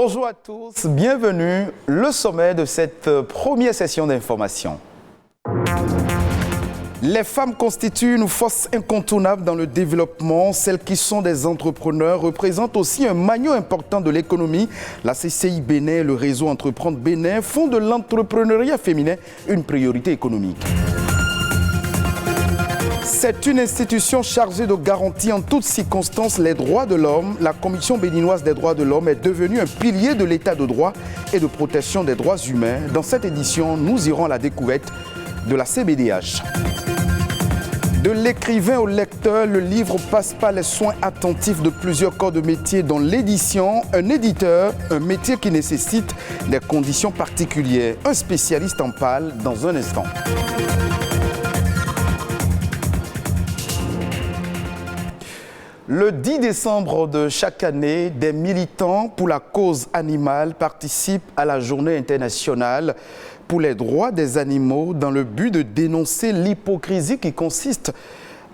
Bonjour à tous, bienvenue, le sommet de cette première session d'information. Les femmes constituent une force incontournable dans le développement. Celles qui sont des entrepreneurs représentent aussi un maillon important de l'économie. La CCI Bénin et le réseau Entreprendre Bénin font de l'entrepreneuriat féminin une priorité économique. C'est une institution chargée de garantir en toutes circonstances les droits de l'homme. La Commission béninoise des droits de l'homme est devenue un pilier de l'état de droit et de protection des droits humains. Dans cette édition, nous irons à la découverte de la CBDH. De l'écrivain au lecteur, le livre passe par les soins attentifs de plusieurs corps de métier dont l'édition, un éditeur, un métier qui nécessite des conditions particulières. Un spécialiste en parle dans un instant. Le 10 décembre de chaque année, des militants pour la cause animale participent à la journée internationale pour les droits des animaux dans le but de dénoncer l'hypocrisie qui consiste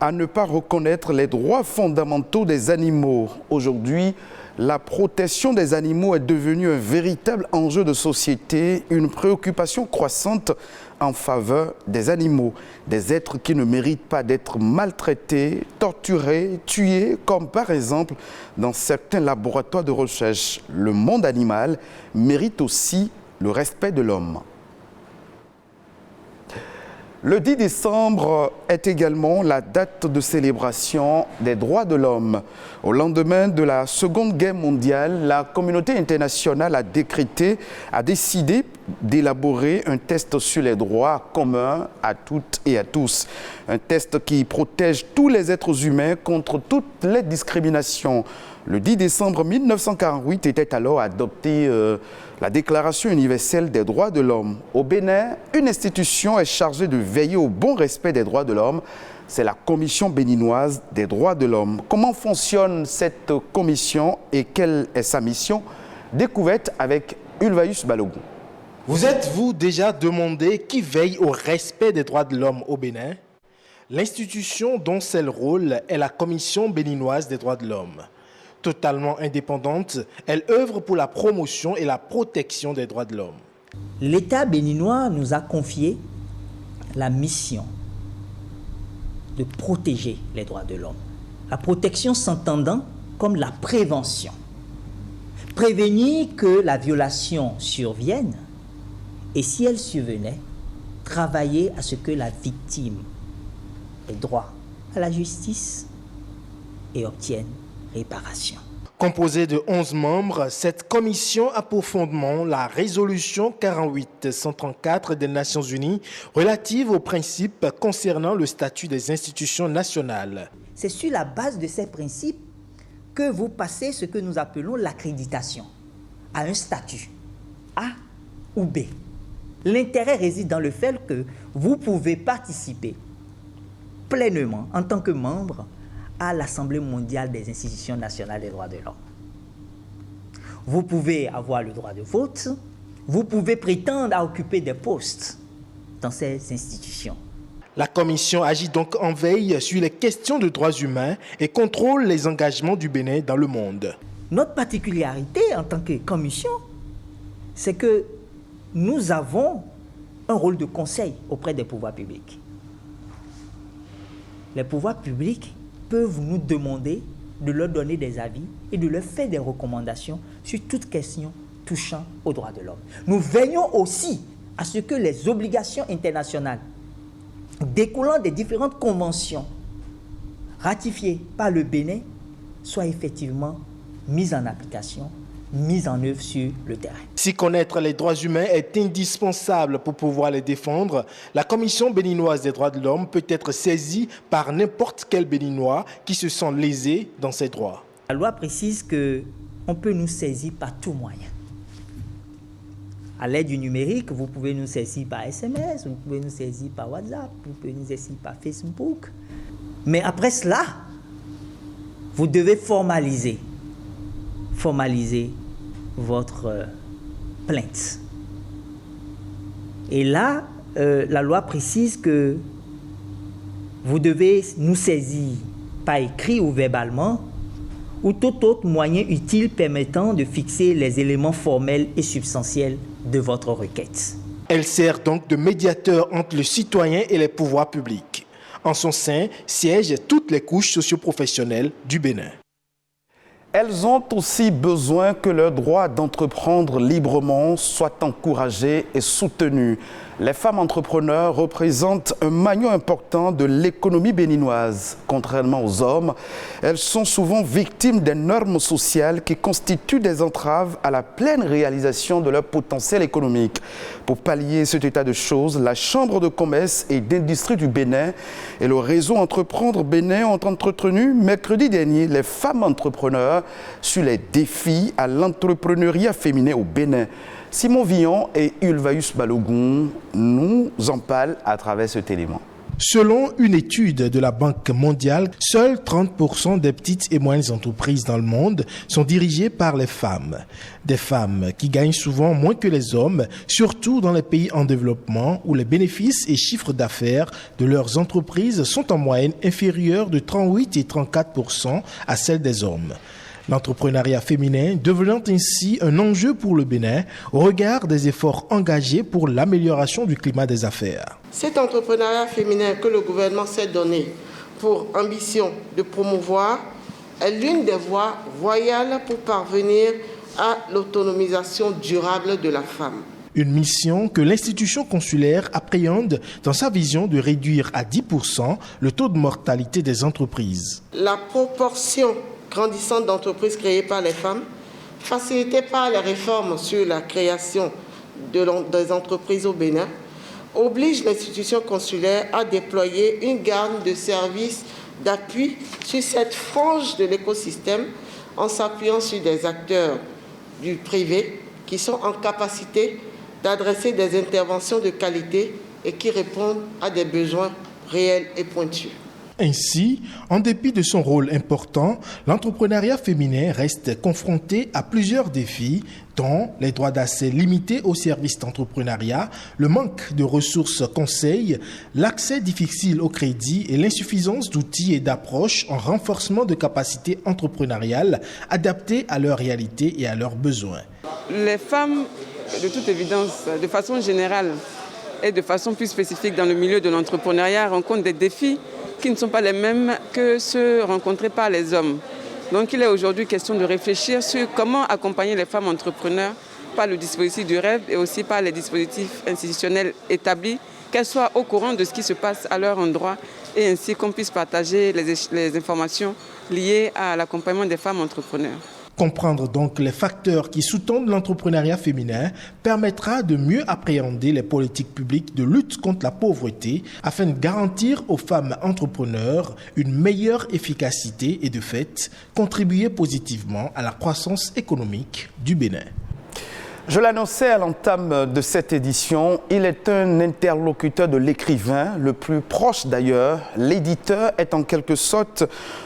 à ne pas reconnaître les droits fondamentaux des animaux. Aujourd'hui, la protection des animaux est devenue un véritable enjeu de société, une préoccupation croissante en faveur des animaux, des êtres qui ne méritent pas d'être maltraités, torturés, tués, comme par exemple dans certains laboratoires de recherche. Le monde animal mérite aussi le respect de l'homme. Le 10 décembre est également la date de célébration des droits de l'homme. Au lendemain de la Seconde Guerre mondiale, la communauté internationale a décidé d'élaborer un test sur les droits communs à toutes et à tous. Un test qui protège tous les êtres humains contre toutes les discriminations. Le 10 décembre 1948 était alors adoptée la Déclaration universelle des droits de l'homme. Au Bénin, une institution est chargée de veiller au bon respect des droits de l'homme. C'est la Commission béninoise des droits de l'homme. Comment fonctionne cette commission et quelle est sa mission? Découverte avec Ulvaeus Balogun. Vous êtes-vous déjà demandé qui veille au respect des droits de l'homme au Bénin? L'institution dont c'est le rôle est la Commission béninoise des droits de l'homme. Totalement indépendante, elle œuvre pour la promotion et la protection des droits de l'homme. L'État béninois nous a confié la mission de protéger les droits de l'homme. La protection s'entendant comme la prévention. Prévenir que la violation survienne et si elle survenait, travailler à ce que la victime ait droit à la justice et obtienne réparation. Composée de 11 membres, cette commission a pour fondement la résolution 48-134 des Nations Unies relative aux principes concernant le statut des institutions nationales. C'est sur la base de ces principes que vous passez ce que nous appelons l'accréditation à un statut A ou B. L'intérêt réside dans le fait que vous pouvez participer pleinement en tant que membre à l'Assemblée mondiale des institutions nationales des droits de l'homme. Vous pouvez avoir le droit de vote, vous pouvez prétendre à occuper des postes dans ces institutions. La Commission agit donc en veille sur les questions de droits humains et contrôle les engagements du Bénin dans le monde. Notre particularité en tant que Commission, c'est que nous avons un rôle de conseil auprès des pouvoirs publics. Les pouvoirs publics peuvent nous demander de leur donner des avis et de leur faire des recommandations sur toute question touchant aux droits de l'homme. Nous veillons aussi à ce que les obligations internationales découlant des différentes conventions ratifiées par le Bénin soient effectivement mises en application, mises en œuvre sur le terrain. Si connaître les droits humains est indispensable pour pouvoir les défendre, la Commission béninoise des droits de l'homme peut être saisie par n'importe quel Béninois qui se sent lésé dans ses droits. La loi précise qu'on peut nous saisir par tout moyen. À l'aide du numérique, vous pouvez nous saisir par SMS, vous pouvez nous saisir par WhatsApp, vous pouvez nous saisir par Facebook. Mais après cela, vous devez formaliser votre plainte. Et là, la loi précise que vous devez nous saisir par écrit ou verbalement ou tout autre moyen utile permettant de fixer les éléments formels et substantiels de votre requête. Elle sert donc de médiateur entre le citoyen et les pouvoirs publics. En son sein siègent toutes les couches socio-professionnelles du Bénin. Elles ont aussi besoin que leur droit d'entreprendre librement soit encouragé et soutenu. Les femmes entrepreneurs représentent un maillon important de l'économie béninoise. Contrairement aux hommes, elles sont souvent victimes des normes sociales qui constituent des entraves à la pleine réalisation de leur potentiel économique. Pour pallier cet état de choses, la Chambre de commerce et d'industrie du Bénin et le réseau Entreprendre Bénin ont entretenu mercredi dernier les femmes entrepreneurs sur les défis à l'entrepreneuriat féminin au Bénin. Simon Villon et Ulvaeus Balogun nous en parlent à travers cet élément. Selon une étude de la Banque mondiale, seuls 30% des petites et moyennes entreprises dans le monde sont dirigées par les femmes. Des femmes qui gagnent souvent moins que les hommes, surtout dans les pays en développement où les bénéfices et chiffres d'affaires de leurs entreprises sont en moyenne inférieurs de 38 et 34% à celles des hommes. L'entrepreneuriat féminin devenant ainsi un enjeu pour le Bénin au regard des efforts engagés pour l'amélioration du climat des affaires. Cet entrepreneuriat féminin que le gouvernement s'est donné pour ambition de promouvoir est l'une des voies royales pour parvenir à l'autonomisation durable de la femme. Une mission que l'institution consulaire appréhende dans sa vision de réduire à 10% le taux de mortalité des entreprises. La proportion grandissante d'entreprises créées par les femmes, facilitée par les réformes sur la création des entreprises au Bénin, oblige l'institution consulaire à déployer une gamme de services d'appui sur cette frange de l'écosystème en s'appuyant sur des acteurs du privé qui sont en capacité d'adresser des interventions de qualité et qui répondent à des besoins réels et pointus. Ainsi, en dépit de son rôle important, l'entrepreneuriat féminin reste confronté à plusieurs défis, dont les droits d'accès limités aux services d'entrepreneuriat, le manque de ressources conseils, l'accès difficile au crédit et l'insuffisance d'outils et d'approches en renforcement de capacités entrepreneuriales adaptées à leur réalité et à leurs besoins. Les femmes, de toute évidence, de façon générale et de façon plus spécifique dans le milieu de l'entrepreneuriat, rencontrent des défis qui ne sont pas les mêmes que ceux rencontrés par les hommes. Donc il est aujourd'hui question de réfléchir sur comment accompagner les femmes entrepreneurs par le dispositif du rêve et aussi par les dispositifs institutionnels établis, qu'elles soient au courant de ce qui se passe à leur endroit et ainsi qu'on puisse partager les informations liées à l'accompagnement des femmes entrepreneurs. Comprendre donc les facteurs qui sous-tendent l'entrepreneuriat féminin permettra de mieux appréhender les politiques publiques de lutte contre la pauvreté afin de garantir aux femmes entrepreneurs une meilleure efficacité et de fait contribuer positivement à la croissance économique du Bénin. Je l'annonçais à l'entame de cette édition, il est un interlocuteur de l'écrivain, le plus proche d'ailleurs. L'éditeur est en quelque sorte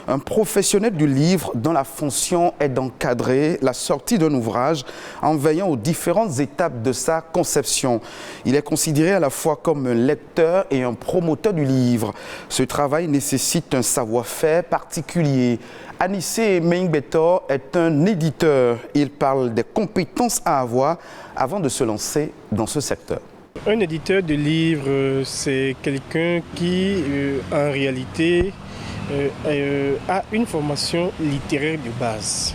un professionnel du livre dont la fonction est d'encadrer la sortie d'un ouvrage en veillant aux différentes étapes de sa conception. Il est considéré à la fois comme un lecteur et un promoteur du livre. Ce travail nécessite un savoir-faire particulier. Anissé Meingbetor est un éditeur. Il parle des compétences à avoir avant de se lancer dans ce secteur. Un éditeur de livres, c'est quelqu'un qui, en réalité, a une formation littéraire de base,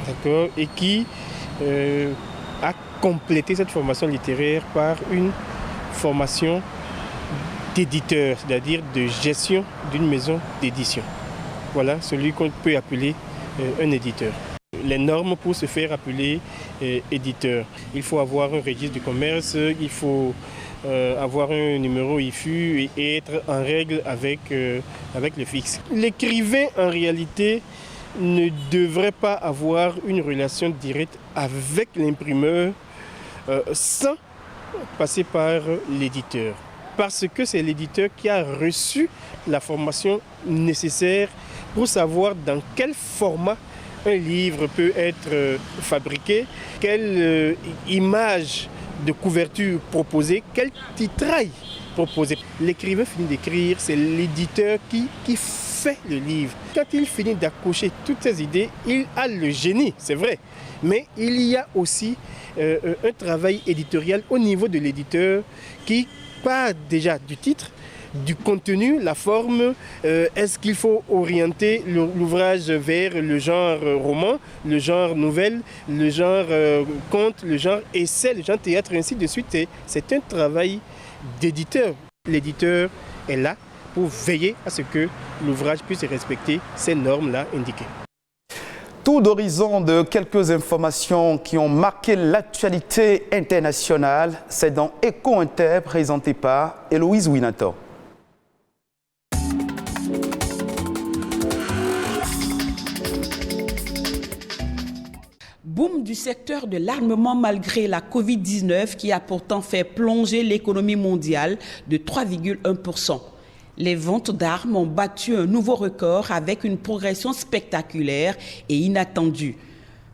d'accord, et qui a complété cette formation littéraire par une formation d'éditeur, c'est-à-dire de gestion d'une maison d'édition. Voilà, celui qu'on peut appeler un éditeur. Les normes pour se faire appeler éditeur. Il faut avoir un registre du commerce, il faut avoir un numéro IFU et être en règle avec le fixe. L'écrivain, en réalité, ne devrait pas avoir une relation directe avec l'imprimeur sans passer par l'éditeur. Parce que c'est l'éditeur qui a reçu la formation nécessaire pour savoir dans quel format un livre peut être fabriqué, quelle image de couverture proposer, quel titrail proposer. L'écrivain finit d'écrire, c'est l'éditeur qui fait le livre. Quand il finit d'accoucher toutes ces idées, il a le génie, c'est vrai. Mais il y a aussi un travail éditorial au niveau de l'éditeur qui part déjà du titre, du contenu, la forme. Est-ce qu'il faut orienter l'ouvrage vers le genre roman, le genre nouvelle, le genre conte, le genre essai, le genre théâtre, et ainsi de suite. C'est un travail d'éditeur. L'éditeur est là pour veiller à ce que l'ouvrage puisse respecter ces normes-là indiquées. Tour d'horizon de quelques informations qui ont marqué l'actualité internationale. C'est dans Écho Inter, présenté par Héloïse Winato. Boom du secteur de l'armement malgré la Covid-19 qui a pourtant fait plonger l'économie mondiale de 3,1%. Les ventes d'armes ont battu un nouveau record avec une progression spectaculaire et inattendue,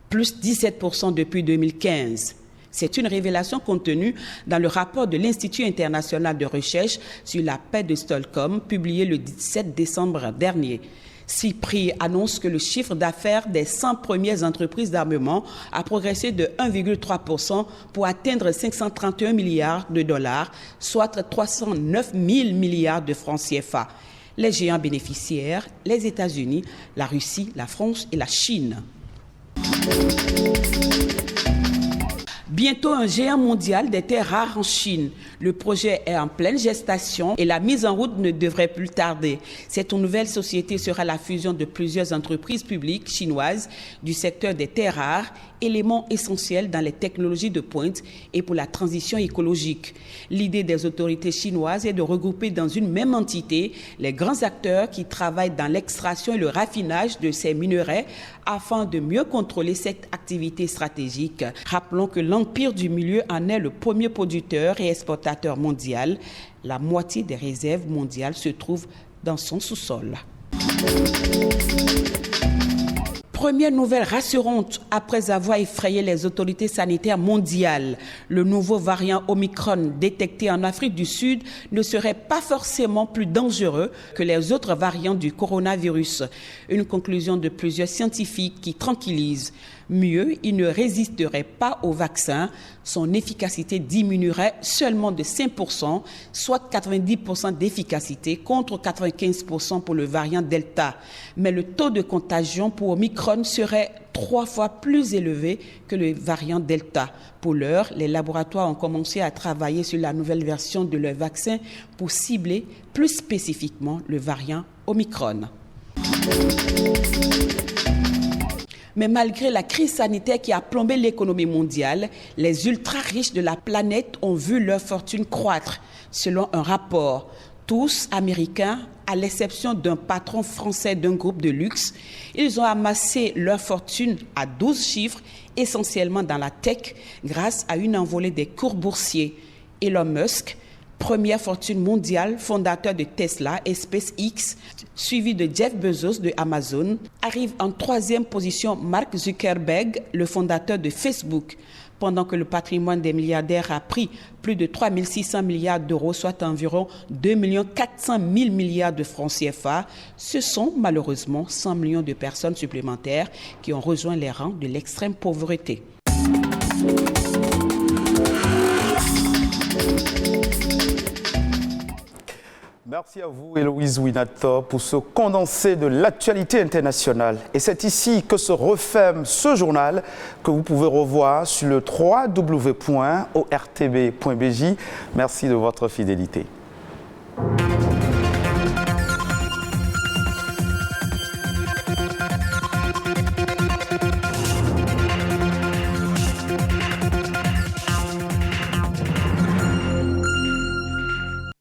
plus 17% depuis 2015. C'est une révélation contenue dans le rapport de l'Institut international de recherche sur la paix de Stockholm, publié le 17 décembre dernier. CIPRI annonce que le chiffre d'affaires des 100 premières entreprises d'armement a progressé de 1,3% pour atteindre 531 milliards de dollars, soit 309 000 milliards de francs CFA. Les géants bénéficiaires, les États-Unis, la Russie, la France et la Chine. Bientôt un géant mondial des terres rares en Chine. Le projet est en pleine gestation et la mise en route ne devrait plus tarder. Cette nouvelle société sera la fusion de plusieurs entreprises publiques chinoises du secteur des terres rares, élément essentiel dans les technologies de pointe et pour la transition écologique. L'idée des autorités chinoises est de regrouper dans une même entité les grands acteurs qui travaillent dans l'extraction et le raffinage de ces minerais afin de mieux contrôler cette activité stratégique. Rappelons que l'Empire du Milieu en est le premier producteur et exportateur mondial. La moitié des réserves mondiales se trouve dans son sous-sol. Première nouvelle rassurante après avoir effrayé les autorités sanitaires mondiales. Le nouveau variant Omicron détecté en Afrique du Sud ne serait pas forcément plus dangereux que les autres variants du coronavirus. Une conclusion de plusieurs scientifiques qui tranquillise. Mieux, il ne résisterait pas au vaccin. Son efficacité diminuerait seulement de 5%, soit 90% d'efficacité contre 95% pour le variant Delta. Mais le taux de contagion pour Omicron serait 3 fois plus élevé que le variant Delta. Pour l'heure, les laboratoires ont commencé à travailler sur la nouvelle version de leur vaccin pour cibler plus spécifiquement le variant Omicron. Mais malgré la crise sanitaire qui a plombé l'économie mondiale, les ultra-riches de la planète ont vu leur fortune croître, selon un rapport. Tous américains, à l'exception d'un patron français d'un groupe de luxe, ils ont amassé leur fortune à 12 chiffres, essentiellement dans la tech, grâce à une envolée des cours boursiers. Elon Musk, première fortune mondiale, fondateur de Tesla et SpaceX, suivi de Jeff Bezos de Amazon, arrive en 3e position Mark Zuckerberg, le fondateur de Facebook. Pendant que le patrimoine des milliardaires a pris plus de 3 600 milliards d'euros, soit environ 2 400 000 milliards de francs CFA, ce sont malheureusement 100 millions de personnes supplémentaires qui ont rejoint les rangs de l'extrême pauvreté. Merci à vous, Héloïse Winato, pour ce condensé de l'actualité internationale. Et c'est ici que se referme ce journal que vous pouvez revoir sur le www.ortb.bj. Merci de votre fidélité.